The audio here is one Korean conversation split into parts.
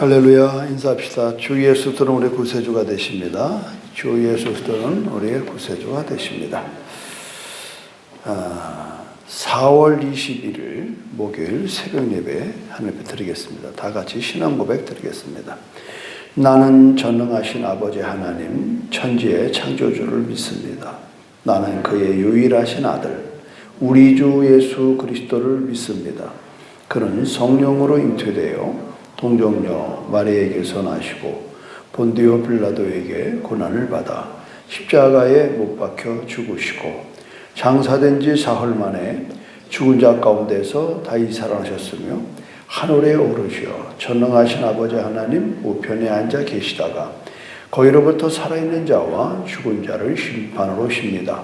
할렐루야. 인사합시다. 주 예수들은 우리의 구세주가 되십니다. 주 예수들은 우리의 구세주가 되십니다. 4월 21일 목요일 새벽 예배 하나님 앞에 드리겠습니다. 다 같이 신앙 고백 드리겠습니다. 나는 전능하신 아버지 하나님 천지의 창조주를 믿습니다. 나는 그의 유일하신 아들 우리 주 예수 그리스도를 믿습니다. 그는 성령으로 잉태되어 동정녀 마리아에게서 나시고 본디오 빌라도에게 고난을 받아 십자가에 못 박혀 죽으시고 장사된 지 사흘 만에 죽은 자 가운데서 다시 살아나셨으며 하늘에 오르시어 전능하신 아버지 하나님 우편에 앉아 계시다가 거기로부터 살아있는 자와 죽은 자를 심판하러 오십니다.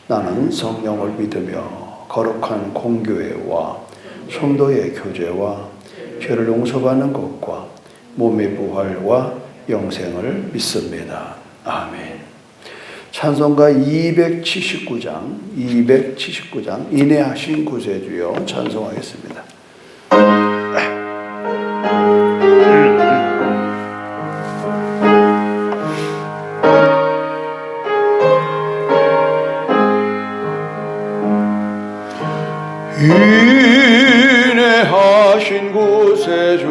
나는 성령을 믿으며 거룩한 공교회와 성도의 교제와 죄를 용서받는 것과 몸의 부활과 영생을 믿습니다. 아멘. 찬송가 279장 인내하신 구세주여 찬송하겠습니다. 인내하신 구세주요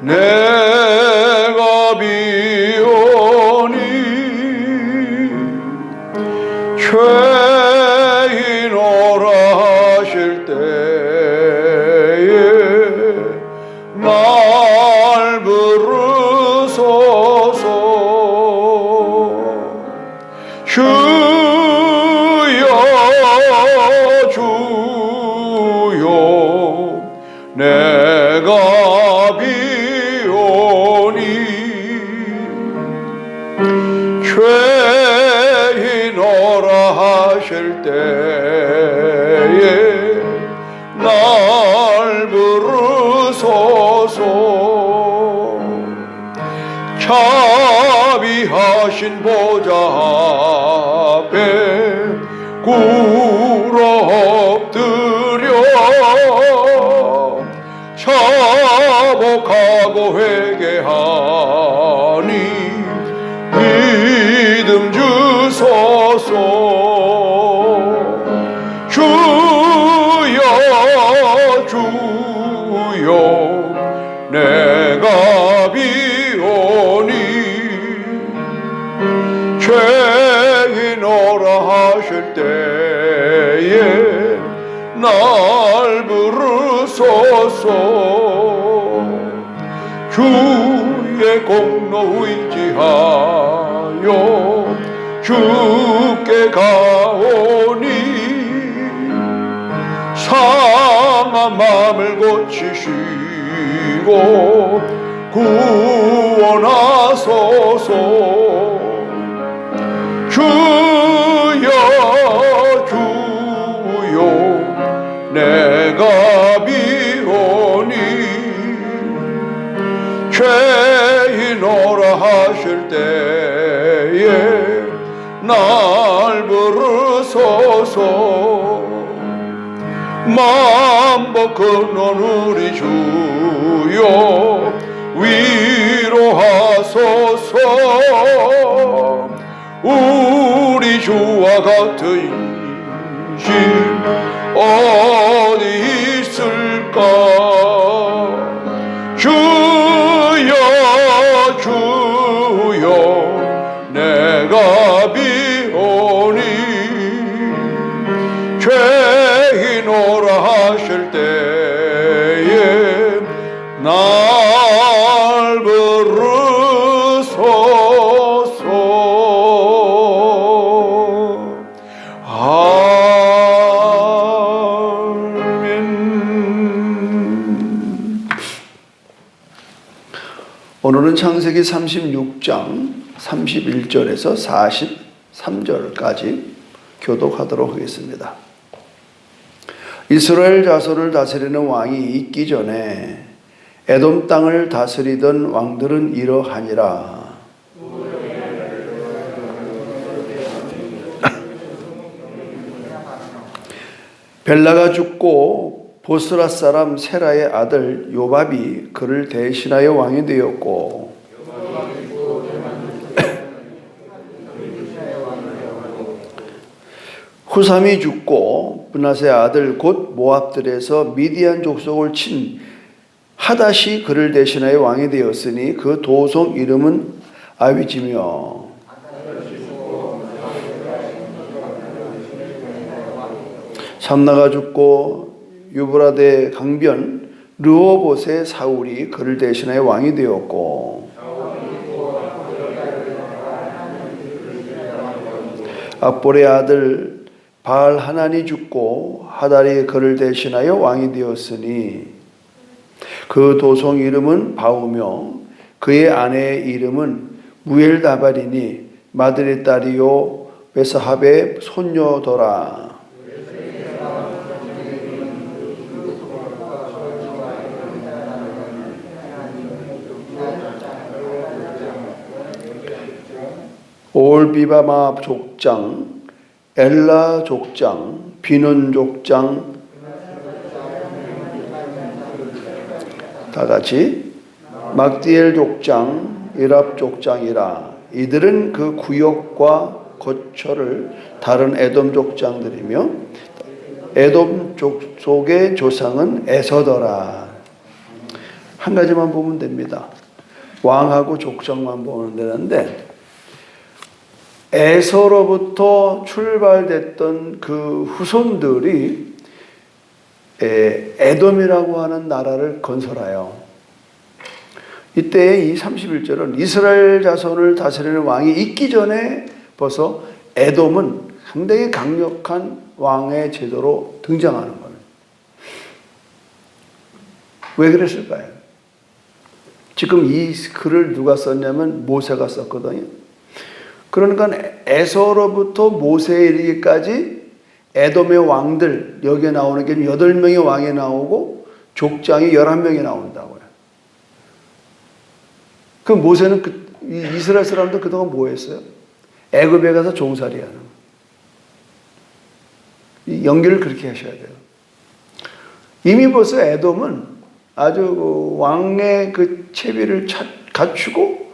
내가 비오니 죄인오라 하실 때에 날 부르소서. 주여 내가 비오니 죄인오라 하실 때에 날 부르소서. 자비하신 보좌 앞에 꿇어 엎드려 자복하고 회개하니 믿음 주소서. 주여 주여 내가 비오니 죄인오라 하실 때에 날 부르소서. 주의 공로 의지하여 주께 가오니 상한 마음을 고치시고 구원하소서. 주여 주여 내가 비오니 죄인오라 하실 때에 날 부르소서. 만복 근원 우리 주여 위로하소서. 우리 주와 같은 신 어디 있을까. 주여 주여 내가 비오니 죄인오라 하실 때에 날 부르소서. 오늘은 창세기 36장 31절에서 43절까지 교독하도록 하겠습니다. 이스라엘 자손을 다스리는 왕이 있기 전에 에돔 땅을 다스리던 왕들은 이러하니라. 벨라가 죽고 보스라 사람 세라의 아들 요밥이 그를 대신하여 왕이 되었고 후삼이 죽고 브낫의 아들 곧 모압들에서 미디안 족속을 친 하닷이 그를 대신하여 왕이 되었으니 그 도성 이름은 아위지며 삼나가 죽고 유브라데 강변 르호봇의 사울이 그를 대신하여 왕이 되었고 악볼의 아들 바알 하난이 죽고 하달이 그를 대신하여 왕이 되었으니 그 도성 이름은 바우며 그의 아내의 이름은 무엘다발이니 마들의 딸이요 베사합의 손녀더라. 올비바마 족장, 엘라 족장, 비논 족장, 다 같이 막디엘 족장, 이랍 족장이라. 이들은 그 구역과 거처를 다른 에돔 족장들이며 에돔 족속의 조상은 에서더라. 한 가지만 보면 됩니다. 왕하고 족장만 보면 되는데 에서로부터 출발됐던 그 후손들이 에돔이라고 하는 나라를 건설하여 이때 이 31절은 이스라엘 자손을 다스리는 왕이 있기 전에 벌써 에돔은 상당히 강력한 왕의 제도로 등장하는 겁니다. 왜 그랬을까요? 지금 이 글을 누가 썼냐면 모세가 썼거든요. 그러니까 에서로부터 모세에 이르기까지 에돔의 왕들, 여기에 나오는 게 8명의 왕이 나오고 족장이 11명이 나온다고요. 그 모세는 이스라엘 사람들 그동안 뭐 했어요? 애굽에 가서 종살이 하는 거예요. 연결을 그렇게 하셔야 돼요. 이미 벌써 에돔은 아주 왕의 그 체비를 갖추고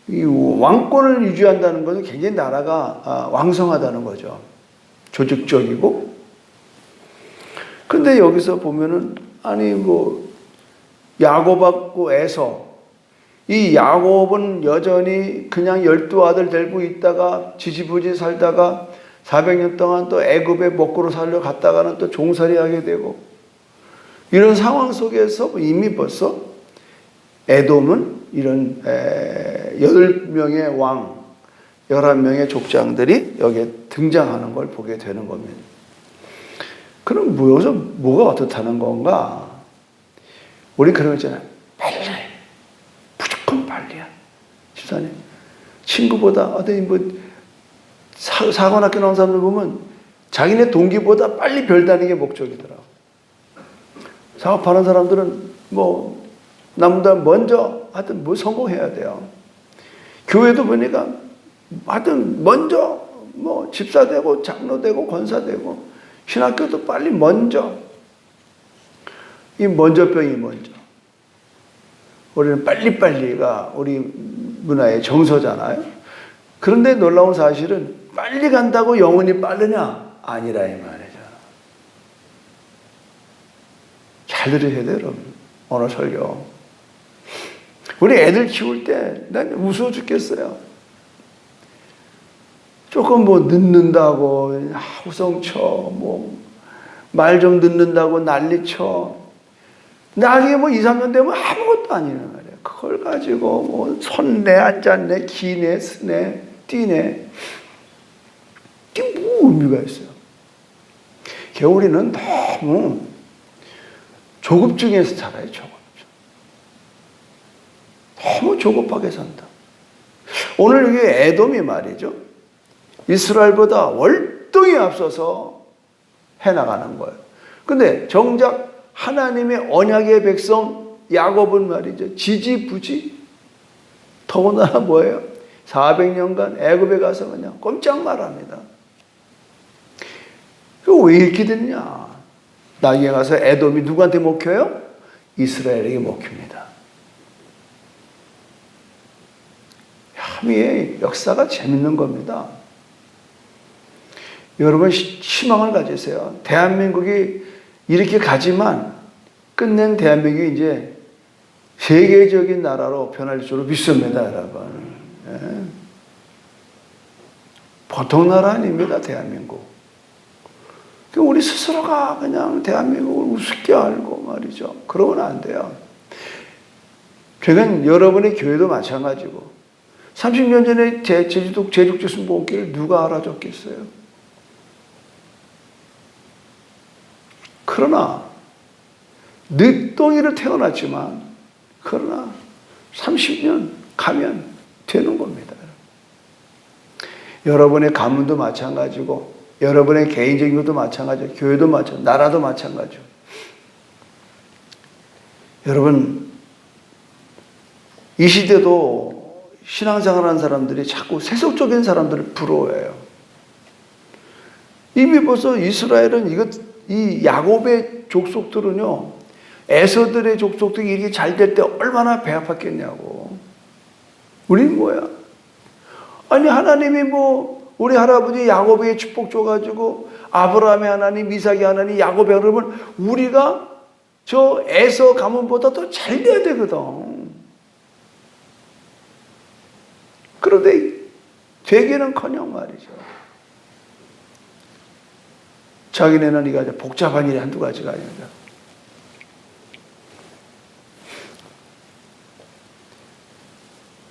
이 왕권을 유지한다는 것은 굉장히 나라가 왕성하다는 거죠. 조직적이고. 근데 여기서 보면은 아니 뭐 야곱하고 에서, 이 야곱은 여전히 그냥 12아들 데리고 있다가 지지부지 살다가 400년 동안 또 애굽에 먹고로 살려 갔다가는 또 종살이 하게 되고, 이런 상황 속에서 이미 벌써 에돔은 이런 8명의 왕, 11명의 족장들이 여기에 등장하는 걸 보게 되는 겁니다. 그럼 여기서 뭐가 어떻다는 건가? 우리 그런 거 있잖아요. 빨리. 무조건 빨리야. 집사님. 친구보다 어디 뭐 사관학교 나온 사람들 보면 자기네 동기보다 빨리 별다는 게 목적이더라고. 사업하는 사람들은 뭐 남보다 먼저 하여튼 뭐 성공해야 돼요. 교회도 보니까 하여튼 먼저 뭐 집사 되고 장로 되고 권사 되고, 신학교도 빨리 먼저. 이 먼저병이 먼저. 우리는 빨리빨리가 우리 문화의 정서잖아요. 그런데 놀라운 사실은 빨리 간다고 영혼이 빠르냐? 아니라 이 말이죠. 잘 들으셔야 돼요, 여러분. 오늘 설교. 우리 애들 키울 때 난 무서워 죽겠어요. 조금 뭐 늦는다고 후성쳐, 뭐 말 좀 늦는다고 난리쳐. 나중에 뭐 2, 3년 되면 아무것도 아니란 말이에요. 그걸 가지고 뭐 손내, 앉았네, 기네, 쓰네, 뛰네. 이게 뭐 의미가 있어요? 우리는 너무 조급증에서 살아요, 조급증. 너무 조급하게 산다. 오늘 여기 에돔이 말이죠. 이스라엘보다 월등히 앞서서 해나가는 거예요. 근데 정작 하나님의 언약의 백성 야곱은 말이죠. 지지부지. 더군다나 뭐예요? 400년간 애굽에 가서 그냥 꼼짝 말합니다. 왜 이렇게 됐냐? 나중에 가서 에돔이 누구한테 먹혀요? 이스라엘에게 먹힙니다. 이 역사가 재밌는 겁니다. 여러분 희망을 가지세요. 대한민국이 이렇게 가지만 끝낸 대한민국이 이제 세계적인 나라로 변할 줄로 믿습니다, 여러분. 예. 보통 나라 아닙니다, 대한민국. 우리 스스로가 그냥 대한민국을 우습게 알고 말이죠. 그러면 안 돼요. 최근 여러분의 교회도 마찬가지고 30년 전에 제주도 제죽지순복음교회를 누가 알아줬겠어요? 그러나 늦둥이로 태어났지만 그러나 30년 가면 되는 겁니다. 여러분의 가문도 마찬가지고 여러분의 개인적인 것도 마찬가지고 교회도 마찬가지고 나라도 마찬가지고 여러분 이 시대도 신앙생활하는 사람들이 자꾸 세속적인 사람들을 부러워해요. 이미 벌써 이스라엘은 이 야곱의 족속들은요 에서들의 족속들이 이렇게 잘 될 때 얼마나 배 아팠겠냐고. 우리는 뭐야? 아니 하나님이 뭐 우리 할아버지 야곱에게 축복 줘가지고 아브라함의 하나님, 이삭의 하나님, 야곱의 하나님은 우리가 저 에서 가문보다 더 잘 돼야 되거든. 그런데 되기는커녕 말이죠. 자기네는 이거 복잡한 일이 한두 가지가 아닙니다.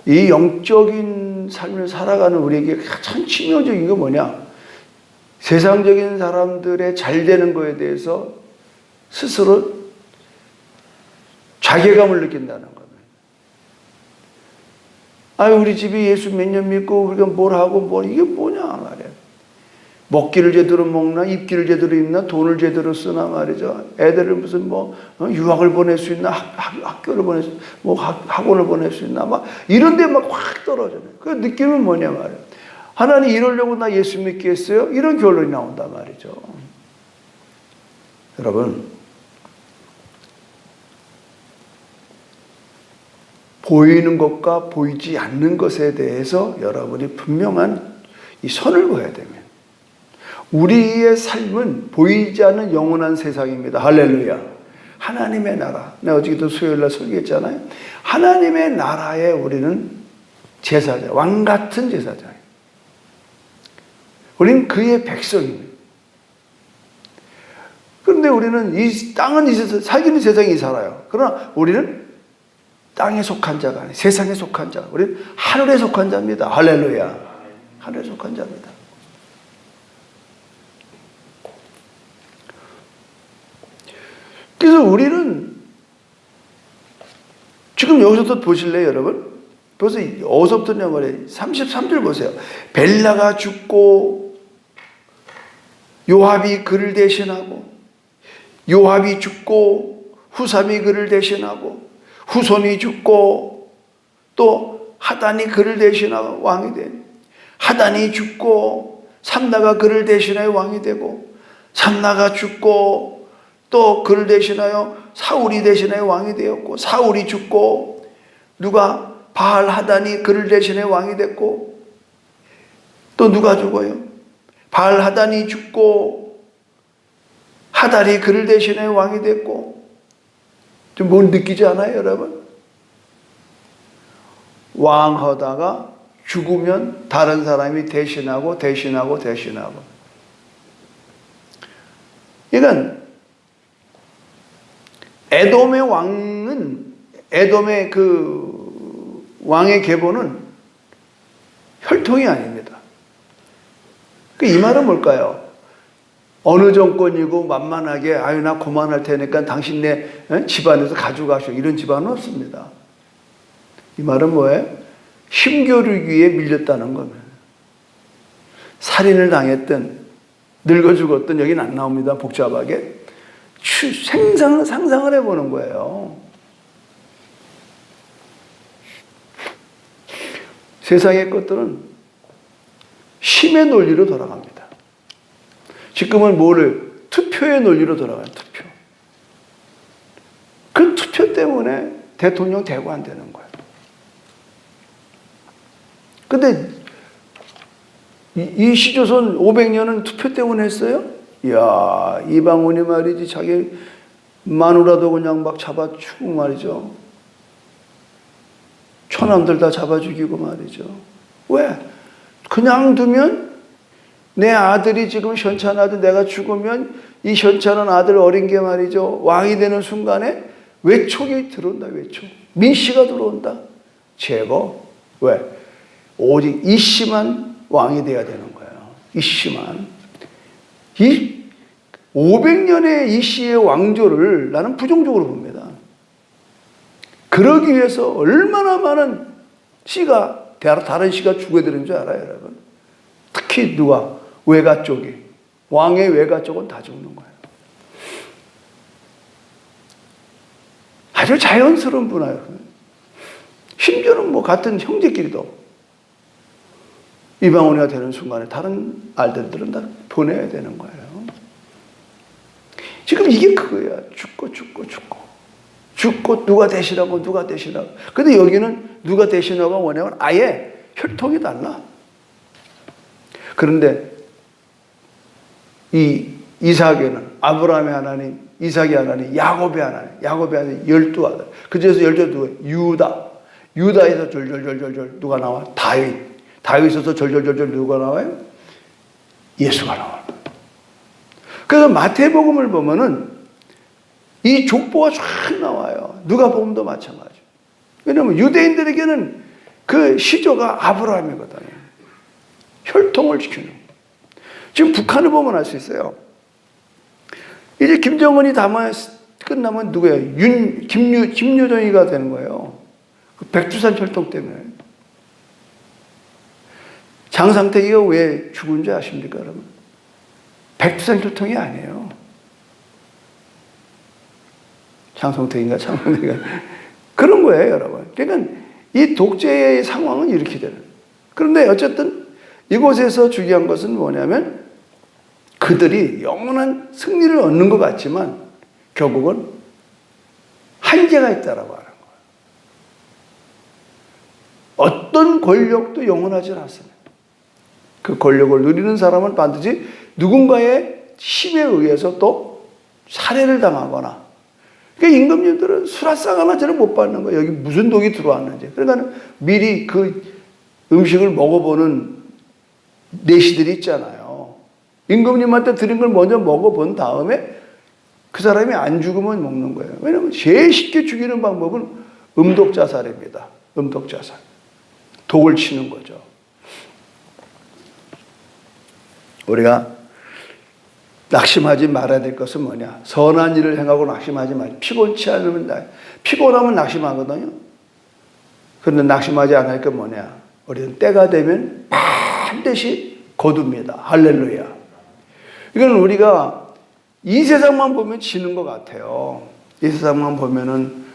이 영적인 삶을 살아가는 우리에게 가장 치명적인 게 뭐냐? 세상적인 사람들의 잘 되는 거에 대해서 스스로 자괴감을 느낀다는 겁니다. 아유, 우리 집이 예수 몇 년 믿고 우리가 뭘 하고 이게 뭐냐 말이에요. 먹기를 제대로 먹나, 입기를 제대로 입나, 돈을 제대로 쓰나 말이죠. 애들을 무슨 유학을 보낼 수 있나, 학교를 보낼 수, 학원을 보낼 수 있나, 이런 데 막 확 떨어져요. 그 느낌은 뭐냐 말이에요. 하나님 이러려고 나 예수 믿겠어요? 이런 결론이 나온단 말이죠. 여러분, 보이는 것과 보이지 않는 것에 대해서 여러분이 분명한 이 선을 그어야 됩니다. 우리의 삶은 보이지 않는 영원한 세상입니다. 할렐루야. 하나님의 나라. 내가 어저께도 수요일날 설교했잖아요. 하나님의 나라에 우리는 제사자, 왕 같은 제사자예요. 우리는 그의 백성입니다. 그런데 우리는 이 땅은 이 세상, 살기는 세상이 살아요. 그러나 우리는 땅에 속한 자가 아니에요. 세상에 속한 자. 우리는 하늘에 속한 자입니다. 할렐루야. 하늘에 속한 자입니다. 그래서 우리는 지금 여기서도 보실래요, 여러분? 벌써 어디서부터냐 말이에요. 33절 보세요. 벨라가 죽고 요압이 그를 대신하고 요압이 죽고 후삼이 그를 대신하고 후손이 죽고 또 하단이 그를 대신하고 왕이 돼. 하단이 죽고 삼나가 그를 대신하여 왕이 되고 삼나가 죽고 또 그를 대신하여 사울이 대신하여 왕이 되었고 사울이 죽고 누가 바알 하단이 그를 대신하여 왕이 됐고 또 누가 죽어요? 바알 하단이 죽고 하달이 그를 대신하여 왕이 됐고 좀 뭘 느끼지 않아요, 여러분? 왕하다가 죽으면 다른 사람이 대신하고 대신하고 대신하고. 그러니까 에돔의 왕은 에돔의 그 왕의 계보는 혈통이 아닙니다. 이 말은 뭘까요? 어느 정권이고 만만하게 아유 나 고만할 테니까 당신네 집안에서 가져가시오 이런 집안은 없습니다. 이 말은 뭐예요? 힘겨루기에 밀렸다는 겁니다. 살인을 당했든 늙어 죽었든 여기는 안 나옵니다. 복잡하게. 상상을 해보는 거예요. 세상의 것들은 힘의 논리로 돌아갑니다. 지금은 투표의 논리로 돌아가요. 투표. 그 투표 때문에 대통령 되고 안 되는 거예요. 근데 이 시조선 500년은 투표 때문에 했어요? 이야, 이방원이 말이지 자기 마누라도 그냥 막 잡아 죽고 말이죠. 처남들 다 잡아 죽이고 말이죠. 왜? 그냥 두면 내 아들이 지금 현찬아도 내가 죽으면 이 현찬은 아들 어린 게 말이죠. 왕이 되는 순간에 외촉이 들어온다. 외촉. 민씨가 들어온다. 제거. 왜? 오직 이씨만 왕이 돼야 되는 거예요. 이씨만. 이 500년의 이씨의 왕조를 나는 부정적으로 봅니다. 그러기 위해서 얼마나 많은 씨가 다른 씨가 죽어야 되는 줄 알아요, 여러분? 특히 누가? 외가 쪽이. 왕의 외가 쪽은 다 죽는 거예요. 아주 자연스러운 분화예요. 심지어는 뭐 같은 형제끼리도 이방원이가 되는 순간에 다른 알들들은 다 보내야 되는 거예요. 지금 이게 그거야. 죽고 누가 대신하고 누가 대신하고. 근데 여기는 누가 대신하고 뭐냐면 아예 혈통이 달라. 그런데 이 이삭에는 아브라함의 하나님, 이삭의 하나님, 야곱의 하나님 12아들. 그 중에서 12아들 누구예요? 유다에서 절절절절 누가 나와? 다윗에서 절절절절 누가 나와요? 예수가 나와요. 그래서 마태복음을 보면은 이 족보가 쫙 나와요. 누가복음도 마찬가지. 왜냐하면 유대인들에게는 그 시조가 아브라함이거든요. 혈통을 지키는. 지금 북한을 보면 알 수 있어요. 이제 김정은이 끝나면 누구예요? 김유정이가 되는 거예요. 그 백두산 혈통 때문에. 장상택이가 왜 죽은 줄 아십니까, 여러분? 백두산 혈통이 아니에요. 장성택인가 그런 거예요, 여러분. 그러니까 이 독재의 상황은 이렇게 되는. 그런데 어쨌든 이곳에서 중요한 것은 뭐냐면 그들이 영원한 승리를 얻는 것 같지만 결국은 한계가 있다라고 하는 거예요. 어떤 권력도 영원하지 않습니다. 그 권력을 누리는 사람은 반드시 누군가의 힘에 의해서 또 살해를 당하거나. 그러니까 임금님들은 수라상 하나처럼 못 받는 거예요. 여기 무슨 독이 들어왔는지. 그러니까 미리 그 음식을 먹어보는 내시들이 있잖아요. 임금님한테 드린 걸 먼저 먹어본 다음에 그 사람이 안 죽으면 먹는 거예요. 왜냐하면 제일 쉽게 죽이는 방법은 음독자살입니다. 음독자살. 독을 치는 거죠. 우리가 낙심하지 말아야 될 것은 뭐냐? 선한 일을 행하고 낙심하지 말아야 돼. 피곤치 않으면 피곤하면 낙심하거든요. 그런데 낙심하지 않을 건 뭐냐? 우리는 때가 되면 반드시 거둡니다. 할렐루야. 이건 우리가 이 세상만 보면 지는 것 같아요. 이 세상만 보면은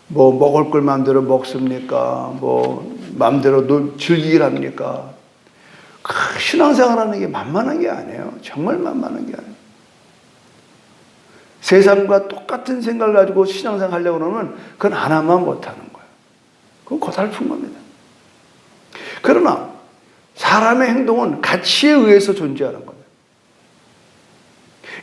뭐 먹을 걸 마음대로 먹습니까? 뭐 마음대로 즐기길 합니까? 신앙생활하는 게 만만한 게 아니에요. 정말 만만한 게 아니에요. 세상과 똑같은 생각을 가지고 신앙생활 하려고 그러면 그건 하나만 못하는 거예요. 그건 고달픈 겁니다. 그러나 사람의 행동은 가치에 의해서 존재하는 겁니다.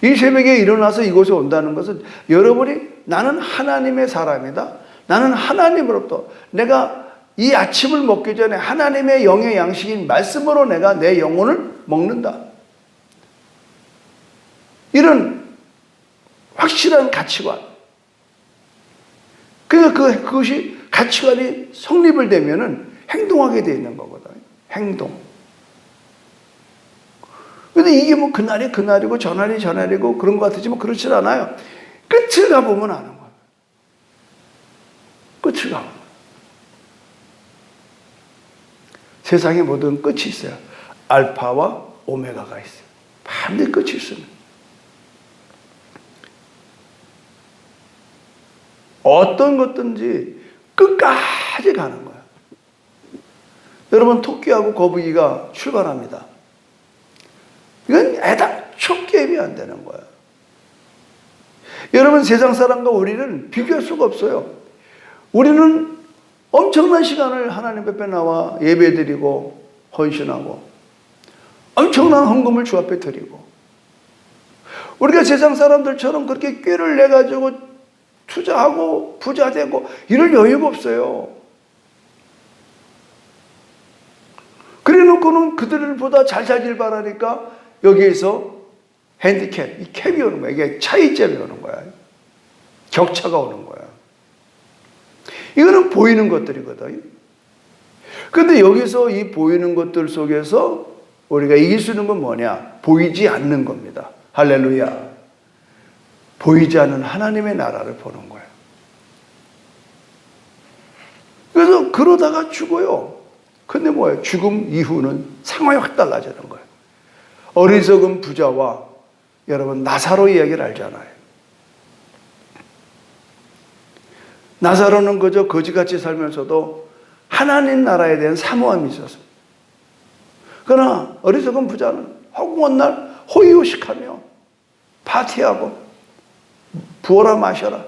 이 새벽에 일어나서 이곳에 온다는 것은 여러분이 나는 하나님의 사람이다. 나는 하나님으로부터 내가 이 아침을 먹기 전에 하나님의 영의 양식인 말씀으로 내가 내 영혼을 먹는다. 이런 확실한 가치관. 그러니까 그것이 가치관이 성립을 되면은 행동하게 되어 있는 거거든요. 행동. 근데 이게 뭐 그날이 그날이고 저날이 저날이고 그런 것 같지만 그렇지 않아요. 끝을 가보면 아는 거예요. 끝을 가보면. 세상의 모든 끝이 있어요. 알파와 오메가가 있어요. 반드시 끝이 있습니다. 어떤 것든지 끝까지 가는 거예요. 여러분, 토끼하고 거북이가 출발합니다. 이건 애당초 게임이 안 되는 거예요. 여러분, 세상 사람과 우리는 비교할 수가 없어요. 우리는 엄청난 시간을 하나님 앞에 나와 예배드리고 헌신하고 엄청난 헌금을 주 앞에 드리고, 우리가 세상 사람들처럼 그렇게 꾀를 내가지고 투자하고 부자 되고 이럴 여유가 없어요. 그래 놓고는 그들보다 잘 살길 바라니까 여기에서 핸디캡, 이 캡이 오는 거야. 이게 차이점이 오는 거야. 격차가 오는 거야. 이거는 보이는 것들이거든. 근데 여기서 이 보이는 것들 속에서 우리가 이길 수 있는 건 뭐냐? 보이지 않는 겁니다. 할렐루야. 보이지 않는 하나님의 나라를 보는 거예요. 그래서 그러다가 죽어요. 근데 뭐예요? 죽음 이후는 상황이 확 달라지는 거예요. 어리석은 부자와 여러분 나사로 이야기를 알잖아요. 나사로는 그저 거지같이 살면서도 하나님 나라에 대한 사모함이 있었어요. 그러나 어리석은 부자는 허공한 날 호의호식하며 파티하고 부어라 마셔라.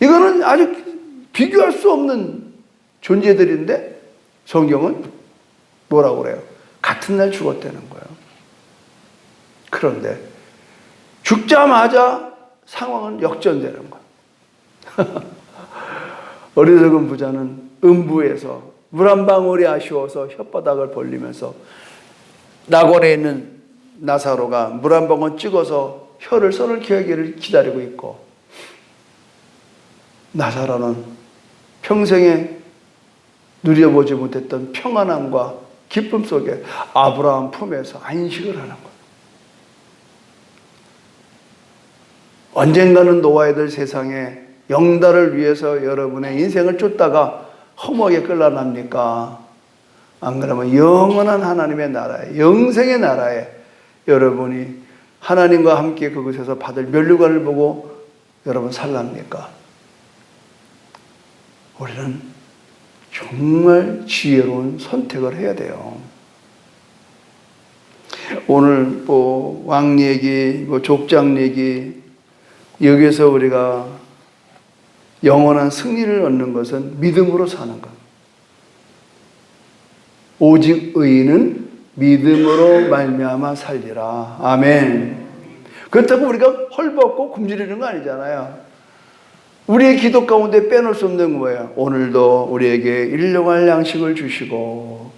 이거는 아주 비교할 수 없는 존재들인데 성경은 뭐라고 그래요? 같은 날 죽었다는 거예요. 그런데 죽자마자 상황은 역전되는 거예요. 어리석은 부자는 음부에서 물 한 방울이 아쉬워서 혓바닥을 벌리면서 낙원에 있는 나사로가 물 한 방울 찍어서 혀를 썰을 하기를 기다리고 있고, 나사로는 평생에 누려보지 못했던 평안함과 기쁨 속에 아브라함 품에서 안식을 하는 거예요. 언젠가는 놓아야 될 세상에 영달을 위해서 여러분의 인생을 쫓다가 허무하게 끌어납니까? 안 그러면 영원한 하나님의 나라에, 영생의 나라에 여러분이 하나님과 함께 그곳에서 받을 면류관을 보고 여러분 살랍니까? 우리는 정말 지혜로운 선택을 해야 돼요. 오늘 뭐 왕 얘기, 뭐 족장 얘기, 여기서 우리가 영원한 승리를 얻는 것은 믿음으로 사는 것. 오직 의인은 믿음으로 말미암아 살리라. 아멘. 그렇다고 우리가 헐벗고 굶주리는 거 아니잖아요. 우리의 기도 가운데 빼놓을 수 없는 거예요. 오늘도 우리에게 일용할 양식을 주시고,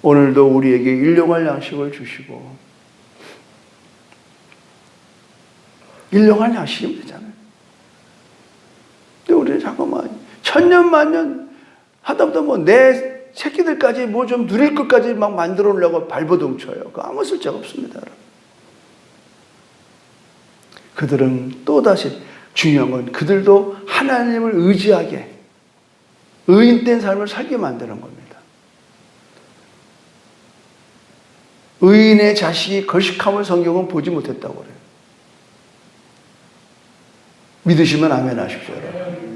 오늘도 우리에게 일용할 양식을 주시고. 일용할 양식이면 되잖아요. 근데 우리는 잠깐만 천년 만년 하다 보다 뭐 내 새끼들까지 뭐 좀 누릴 것까지 막 만들어 놓으려고 발버둥쳐요. 그거 아무 쓸데가 없습니다. 그들은 또다시 중요한 건 그들도 하나님을 의지하게 의인된 삶을 살게 만드는 겁니다. 의인의 자식이 걸식함을 성경은 보지 못했다고 그래요. 믿으시면 아멘 하십시오. 여러분.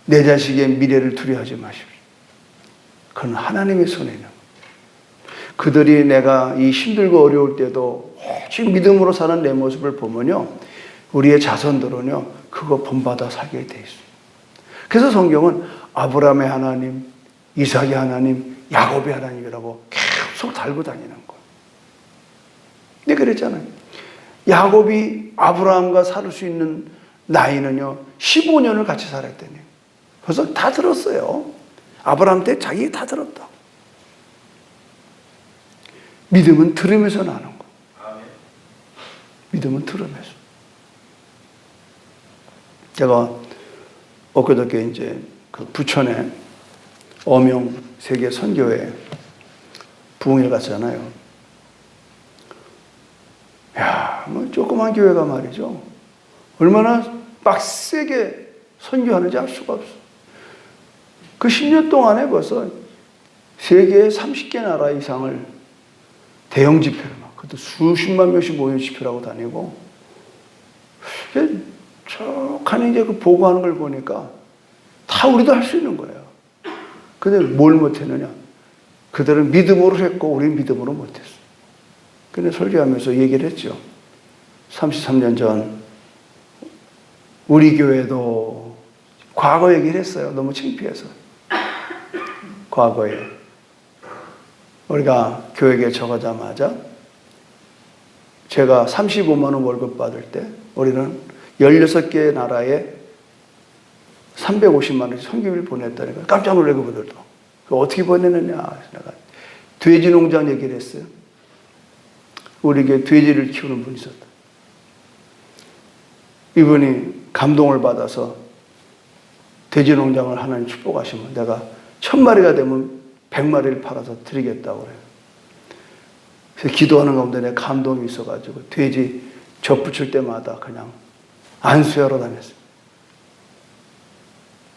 내 자식의 미래를 두려워하지 마십시오. 그건 하나님의 손에 있는 거예요. 그들이 내가 이 힘들고 어려울 때도 오직 믿음으로 사는 내 모습을 보면요, 우리의 자손들은요 그거 본받아 살게 돼 있어요. 그래서 성경은 아브라함의 하나님, 이삭의 하나님, 야곱의 하나님이라고 계속 달고 다니는 거예요. 근데 그랬잖아요. 야곱이 아브라함과 살 수 있는 나이는요 15년을 같이 살았더니 벌써 다 들었어요. 아브라함 때 자기 다 들었다. 믿음은 들으면서 나는 거. 믿음은 들으면서. 제가 엊그저께 이제 그 부천에 어명 세계 선교회 부흥회 갔잖아요. 야, 뭐 조그만 교회가 말이죠. 얼마나 빡세게 선교하는지 알 수가 없어. 그 10년 동안에 벌써 세계 30개 나라 이상을 대형 집회를 막, 그것도 수십만 명씩 모여 집회라고 다니고, 쭉 하는 이제 그 보고하는 걸 보니까 다 우리도 할 수 있는 거예요. 근데 뭘 못했느냐? 그들은 믿음으로 했고, 우리는 믿음으로 못했어. 근데 설교하면서 얘기를 했죠. 33년 전 우리 교회도 과거 얘기를 했어요. 너무 창피해서. 과거에 우리가 교회에 적어자마자 제가 35만 원 월급 받을 때 우리는 16개 나라에 350만 원씩 선교비를 보냈다니까 깜짝 놀래고 그들도 어떻게 보내느냐. 내가 돼지 농장 얘기를 했어요. 우리 교회 돼지를 키우는 분이 있었다. 이분이 감동을 받아서 돼지 농장을 하나님 축복하시면 내가 1000마리가 되면 100마리를 팔아서 드리겠다고 그래요. 그래서 기도하는 가운데 내가 감동이 있어가지고 돼지 젖 붙일 때마다 그냥 안수하러 다녔어요.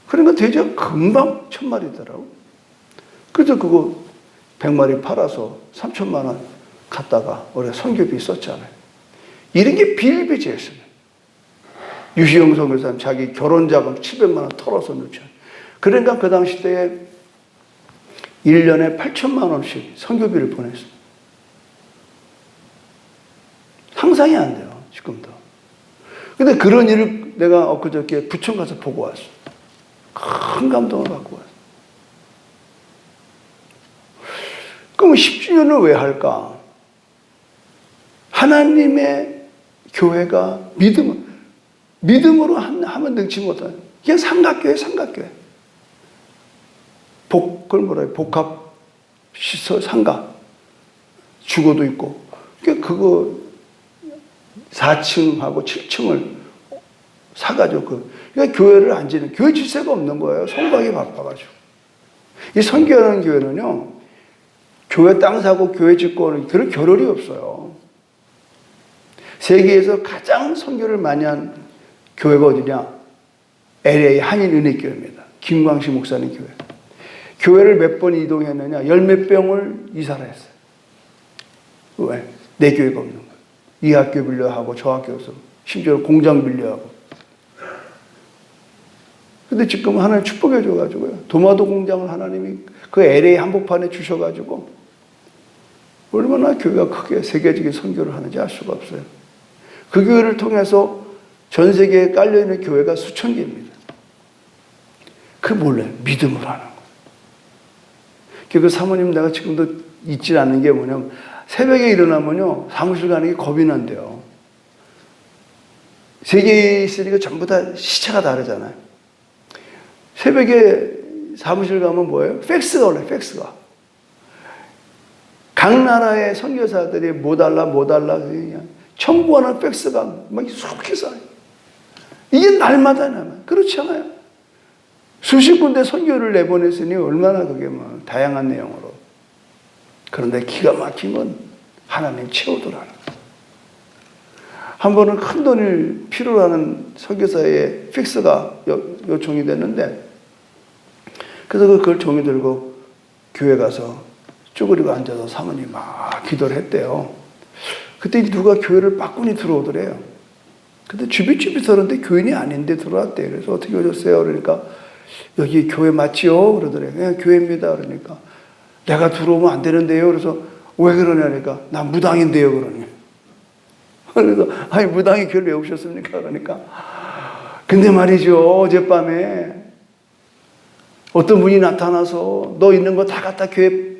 그러니까 돼지가 금방 1000마리더라고. 그래서 그거 100마리 팔아서 3천만 원 갖다가 우리가 선교비 썼잖아요. 이런 게 비일비재했습니다. 유시영 선교사님 자기 결혼 자금 700만 원 털어서 넣죠. 그러니까 그 당시 때에 1년에 8천만 원씩 선교비를 보냈어요. 상상이 안 돼요, 지금도. 근데 그런 일을 내가 엊그저께 부천 가서 보고 왔어. 큰 감동을 받고 왔어. 그럼 10주년을 왜 할까? 하나님의 교회가 믿음으로 하면 능치 못하는 그냥 삼각교회. 그걸 뭐라 해요? 복합 시설 상가 주거도 있고 그거 4층하고 7층을 사가지고 그러니까 교회를 안 지는 교회 질서가 없는 거예요. 성곽이 바빠가지고 이 선교하는 교회는요 교회 땅 사고 교회 짓고 그런 겨를이 없어요. 세계에서 가장 선교를 많이 한 교회가 어디냐? LA 한인은혜교회입니다. 김광식 목사님 교회. 교회를 몇 번 이동했느냐? 열 몇 병을 이사를 했어요. 왜? 내 교회가 없는 거예요. 이 학교 빌려하고 저 학교에서 심지어 공장 빌려하고. 근데 지금 하나님 축복해 줘가지고요. 도마도 공장을 하나님이 그 LA 한복판에 주셔가지고 얼마나 교회가 크게 세계적인 선교를 하는지 알 수가 없어요. 그 교회를 통해서 전 세계에 깔려있는 교회가 수천 개입니다. 그게 몰라요. 믿음으로 하는 거예요. 그 사모님 내가 지금도 잊지 않는 게 뭐냐면 새벽에 일어나면요 사무실 가는 게 겁이 난대요. 세계에 있으니까 전부 다 시차가 다르잖아요. 새벽에 사무실 가면 뭐예요? 팩스가 올라요. 팩스가. 각 나라의 선교사들이 뭐 달라 그냥 첨부하는 팩스가 막 수없이 쌓여요. 이게 날마다 그렇지 않아요? 수십 군데 선교를 내보냈으니 얼마나 그게 뭐 다양한 내용으로. 그런데 기가 막힌 건 하나님 채우더라는 거예요. 한 번은 큰 돈을 필요로 하는 선교사의 픽스가 요청이 됐는데 그래서 그걸 종이 들고 교회 가서 쭈그리고 앉아서 사모님 막 기도를 했대요. 그때 누가 교회를 빠꾸니 들어오더래요. 근데 주비주비 서는데 교인이 아닌데 들어왔대요. 그래서 어떻게 오셨어요? 그러니까 여기 교회 맞지요? 그러더래요. 네, 교회입니다. 그러니까 내가 들어오면 안 되는데요. 그래서 왜 그러냐니까 나 무당인데요. 그러니. 그래서 아니 무당이 교회를 왜 오셨습니까? 그러니까 근데 말이죠. 어젯밤에 어떤 분이 나타나서 너 있는 거 다 갖다 교회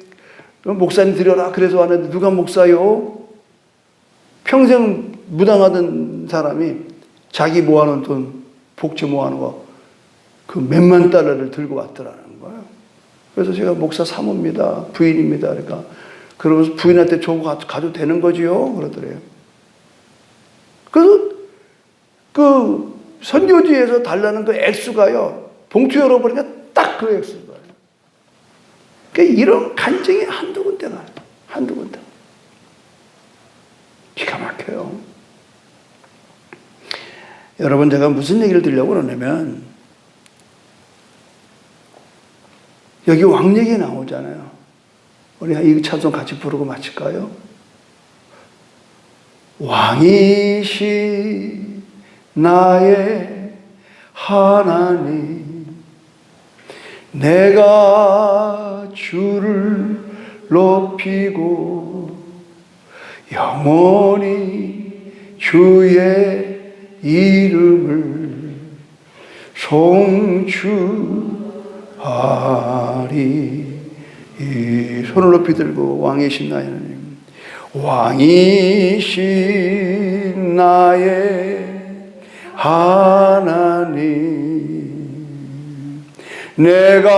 목사님 드려라. 그래서 왔는데 누가 목사요? 평생 무당하던 사람이 자기 모아놓은 돈 복지 모아놓은 거 그 몇만 달러를 들고 왔더라는 거예요. 그래서 제가 목사 사모입니다. 부인입니다. 그러니까 그러면서 부인한테 저거 가도 되는 거지요? 그러더래요. 그래서 그 선교지에서 달라는 그 액수가요. 봉투 열어보니까 딱 그 액수가. 그러니까 이런 간증이 한두 군데가 한두 군데. 기가 막혀요. 여러분 제가 무슨 얘기를 드리려고 그러냐면 여기 왕 얘기 나오잖아요. 우리 이 찬송 같이 부르고 마칠까요? 왕이시 나의 하나님 내가 주를 높이고 영원히 주의 이름을 송축하리. 이 손을 높이 들고 왕이신 나의 하나님, 왕이신 나의 하나님, 내가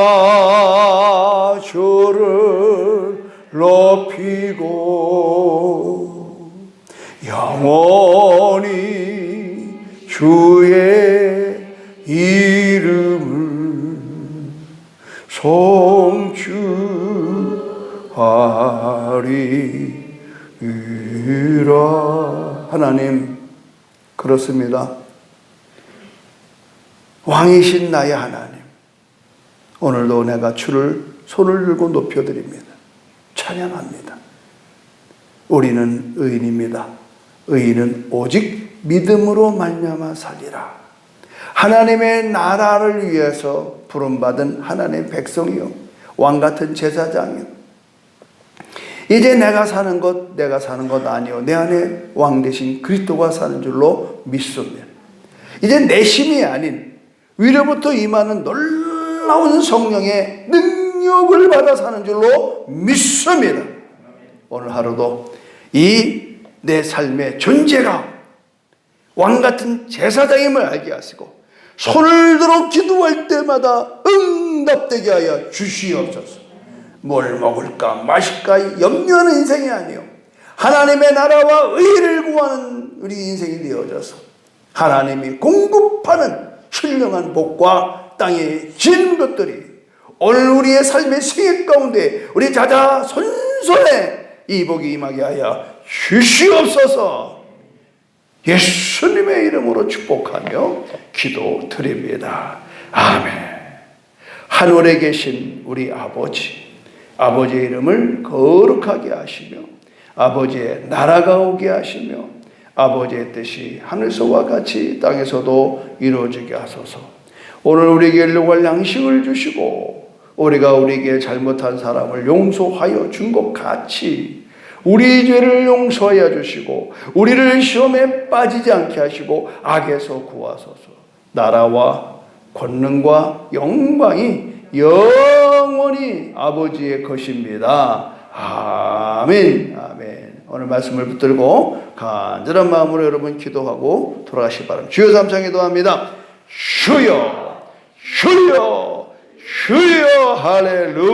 주를 높이고 영원히 주의 이름을 송축하리라. 하나님, 그렇습니다. 왕이신 나의 하나님, 오늘도 내가 주를 손을 들고 높여드립니다. 찬양합니다. 우리는 의인입니다. 의인은 오직 믿음으로 말미암아 살리라. 하나님의 나라를 위해서 부름받은 하나님의 백성이요, 왕같은 제사장이요, 이제 내가 사는 것 아니요, 내 안에 왕 대신 그리스도가 사는 줄로 믿습니다. 이제 내 힘이 아닌 위로부터 임하는 놀라운 성령의 능력을 받아 사는 줄로 믿습니다. 오늘 하루도 이 내 삶의 존재가 왕같은 제사장임을 알게 하시고 손을 들어 기도할 때마다 응답되게 하여 주시옵소서. 뭘 먹을까 마실까 염려하는 인생이 아니요, 하나님의 나라와 의를 구하는 우리 인생이 되어져서 하나님이 공급하는 신령한 복과 땅에 지는 것들이 오늘 우리의 삶의 생애 가운데 우리 자자손손에 이 복이 임하게 하여 주시옵소서. 예수님의 이름으로 축복하며 기도드립니다. 아멘. 하늘에 계신 우리 아버지, 아버지의 이름을 거룩하게 하시며 아버지의 나라가 오게 하시며 아버지의 뜻이 하늘서와 같이 땅에서도 이루어지게 하소서. 오늘 우리에게 일용할 양식을 주시고 우리가 우리에게 잘못한 사람을 용서하여 준 것 같이 우리 죄를 용서하여 주시고 우리를 시험에 빠지지 않게 하시고 악에서 구하소서. 나라와 권능과 영광이 영원히 아버지의 것입니다. 아멘. 아멘. 오늘 말씀을 붙들고 간절한 마음으로 여러분 기도하고 돌아가시기 바랍니다. 주여 삼창 기도합니다. 주여, 주여, 주여, 할렐루야.